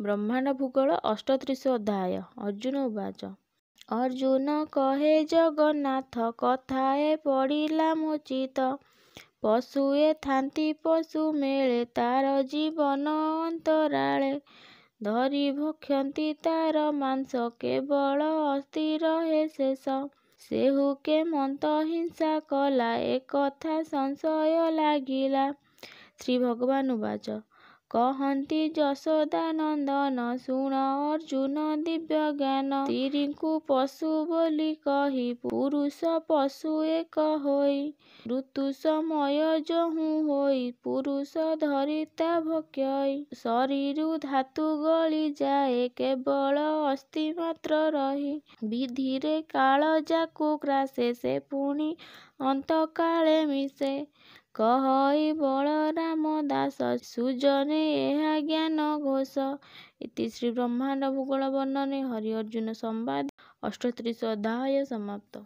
ବ୍ରହ୍ମାଣ୍ଡ ଭୂଗୋଳ 38 ଅଧ୍ୟାୟ। ଅର୍ଜୁନ ଉବାଚ। ଅର୍ଜୁନ କହେ ଜଗନ୍ନାଥ କଥାଏ ପଡ଼ିଲା ମୋ ଚିତ୍ତ। ପଶୁଏ ଥାନ୍ତି ପଶୁ ମେଳେ ତାର ଜୀବନ ଅନ୍ତରାଳେ। ଧରି ଭକ୍ଷନ୍ତି ତାର ମାଂସ କେବଳ ଅସ୍ଥି ରହେ ଶେଷ। ସେହୁ କେମନ୍ତ ହିଂସା କଲା ଏକଥା ସଂଶୟ ଲାଗିଲା। ଶ୍ରୀ ଭଗବାନ ଉବାଚ। କହନ୍ତି ଯଶୋଦା ନନ୍ଦନ ଶୁଣ ଅର୍ଜୁନ ଦିବ୍ୟ ଜ୍ଞାନ। ସ୍ତ୍ରୀଙ୍କୁ ପଶୁ ବୋଲି କହି ପୁରୁଷ ପଶୁ ଏକ ହୋଇ। ଋତୁ ସମୟ ଯହୁଁ ହୋଇ ପୁରୁଷ ଧରିତା ଭକ୍ଷଇ। ଶରୀରୁ ଧାତୁ ଗଳି ଯାଏ କେବଳ ଅସ୍ଥି ମାତ୍ର ରହି। ବିଧିରେ କାଳ ଯାକୁ ଗ୍ରାସେ ସେ ପୁଣି ଅନ୍ତକାଳେ ମିଶେ। କହଇ ବଳରାମ ଦାସ ସୁଜନେ ଏହା ଜ୍ଞାନ ଘୋଷ। ଇତି ଶ୍ରୀ ବ୍ରହ୍ମାଣ୍ଡ ଭୂଗୋଳ ବର୍ଣ୍ଣନେ ହରି ଅର୍ଜୁନ ସମ୍ବାଦ 38 ଅଧ୍ୟାୟ ସମାପ୍ତ।